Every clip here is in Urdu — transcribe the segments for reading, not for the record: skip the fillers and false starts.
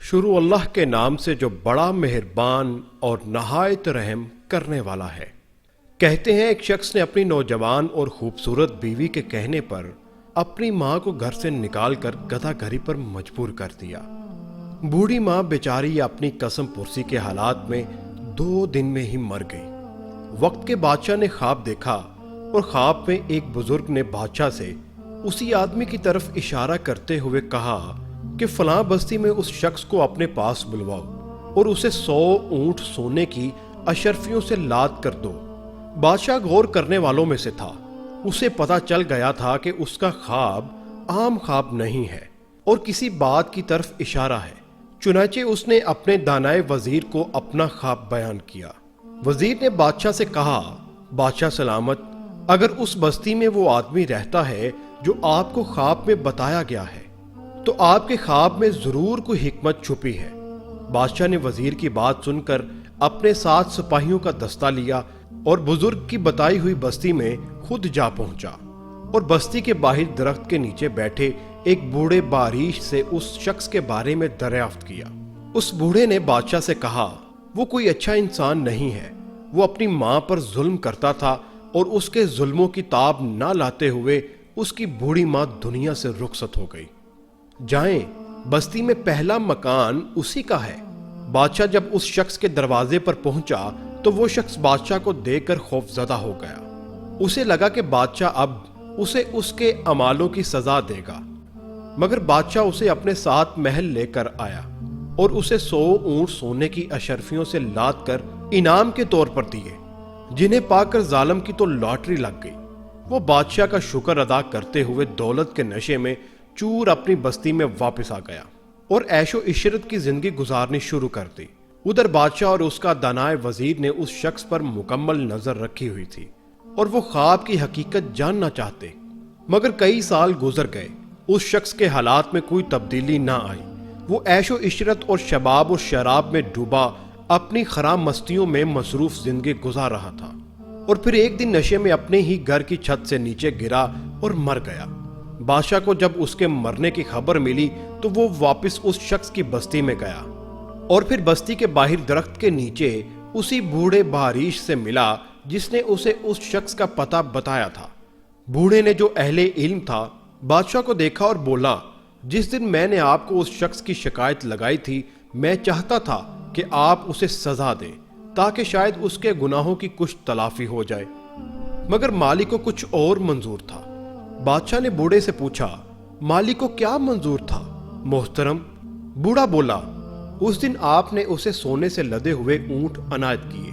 شروع اللہ کے نام سے جو بڑا مہربان اور نہایت رحم کرنے والا ہے۔ کہتے ہیں ایک شخص نے اپنی نوجوان اور خوبصورت بیوی کے کہنے پر اپنی ماں کو گھر سے نکال کر گدھا گھری پر مجبور کر دیا۔ بوڑھی ماں بیچاری اپنی قسم پرسی کے حالات میں 2 دن میں ہی مر گئی۔ وقت کے بادشاہ نے خواب دیکھا اور خواب میں ایک بزرگ نے بادشاہ سے اسی آدمی کی طرف اشارہ کرتے ہوئے کہا کہ فلاں بستی میں اس شخص کو اپنے پاس بلواؤ اور اسے 100 اونٹ سونے کی اشرفیوں سے لاد کر دو۔ بادشاہ غور کرنے والوں میں سے تھا۔ اسے پتا چل گیا تھا کہ اس کا خواب عام خواب نہیں ہے اور کسی بات کی طرف اشارہ ہے۔ چنانچہ اس نے اپنے دانائے وزیر کو اپنا خواب بیان کیا۔ وزیر نے بادشاہ سے کہا، بادشاہ سلامت، اگر اس بستی میں وہ آدمی رہتا ہے جو آپ کو خواب میں بتایا گیا ہے تو آپ کے خواب میں ضرور کوئی حکمت چھپی ہے۔ بادشاہ نے وزیر کی بات سن کر اپنے 7 سپاہیوں کا دستہ لیا اور بزرگ کی بتائی ہوئی بستی میں خود جا پہنچا اور بستی کے باہر درخت کے نیچے بیٹھے ایک بوڑھے باریش سے اس شخص کے بارے میں دریافت کیا۔ اس بوڑھے نے بادشاہ سے کہا، وہ کوئی اچھا انسان نہیں ہے، وہ اپنی ماں پر ظلم کرتا تھا اور اس کے ظلموں کی تاب نہ لاتے ہوئے اس کی بوڑھی ماں دنیا سے رخصت ہو گئی۔ جائیں، بستی میں پہلا مکان اسی کا ہے۔ بادشاہ جب اس شخص کے دروازے پر پہنچا تو وہ شخص بادشاہ کو دیکھ کر خوف زدہ ہو گیا۔ اسے لگا کہ بادشاہ اب اسے اس کے اعمالوں کی سزا دے گا، مگر بادشاہ اسے اپنے ساتھ محل لے کر آیا اور اسے 100 اونٹ سونے کی اشرفیوں سے لاد کر انعام کے طور پر دیے، جنہیں پا کر ظالم کی تو لاٹری لگ گئی۔ وہ بادشاہ کا شکر ادا کرتے ہوئے دولت کے نشے میں چور اپنی بستی میں واپس آ گیا اور عیش و عشرت کی زندگی گزارنی شروع کر دی۔ ادھر بادشاہ اور اس کا دانائے وزیر نے اس شخص پر مکمل نظر رکھی ہوئی تھی اور وہ خواب کی حقیقت جاننا چاہتے، مگر کئی سال گزر گئے، اس شخص کے حالات میں کوئی تبدیلی نہ آئی۔ وہ عیش و عشرت اور شباب و شراب میں ڈوبا اپنی خراب مستیوں میں مصروف زندگی گزار رہا تھا، اور پھر ایک دن نشے میں اپنے ہی گھر کی چھت سے نیچے گرا اور مر گیا۔ بادشاہ کو جب اس کے مرنے کی خبر ملی تو وہ واپس اس شخص کی بستی میں گیا اور پھر بستی کے باہر درخت کے نیچے اسی بوڑھے باریش سے ملا جس نے اسے اس شخص کا پتہ بتایا تھا۔ بوڑھے نے جو اہل علم تھا بادشاہ کو دیکھا اور بولا، جس دن میں نے آپ کو اس شخص کی شکایت لگائی تھی میں چاہتا تھا کہ آپ اسے سزا دیں تاکہ شاید اس کے گناہوں کی کچھ تلافی ہو جائے، مگر مالک کو کچھ اور منظور تھا۔ بادشاہ نے بوڑھے سے پوچھا، مالک کو کیا منظور تھا محترم؟ بوڑھا بولا، اس دن آپ نے اسے سونے سے لدے ہوئے اونٹ عنایت کیے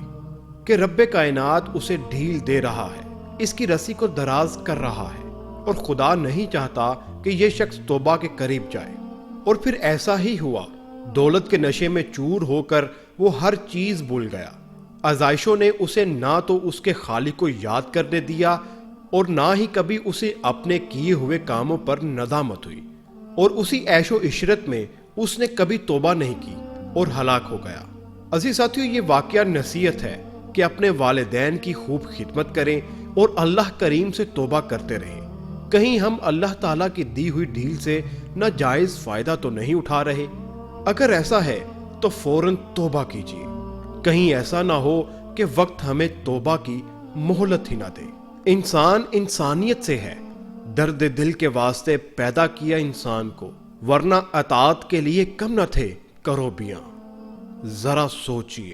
کہ رب کائنات اسے ڈھیل دے رہا ہے، اس کی رسی کو دراز کر رہا ہے اور خدا نہیں چاہتا کہ یہ شخص توبہ کے قریب جائے۔ اور پھر ایسا ہی ہوا، دولت کے نشے میں چور ہو کر وہ ہر چیز بھول گیا۔ آزائشوں نے اسے نہ تو اس کے خالق کو یاد کرنے دیا اور نہ ہی کبھی اسے اپنے کیے ہوئے کاموں پر ندامت ہوئی، اور اسی عیش و عشرت میں اس نے کبھی توبہ نہیں کی اور ہلاک ہو گیا۔ عزیز ساتھیو، یہ واقعہ نصیحت ہے کہ اپنے والدین کی خوب خدمت کریں اور اللہ کریم سے توبہ کرتے رہیں۔ کہیں ہم اللہ تعالیٰ کی دی ہوئی ڈھیل سے ناجائز فائدہ تو نہیں اٹھا رہے؟ اگر ایسا ہے تو فوراً توبہ کیجیے، کہیں ایسا نہ ہو کہ وقت ہمیں توبہ کی مہلت ہی نہ دے۔ انسان انسانیت سے ہے، درد دل کے واسطے پیدا کیا انسان کو، ورنہ اطاعت کے لیے کم نہ تھے کرو بیاں۔ ذرا سوچئے۔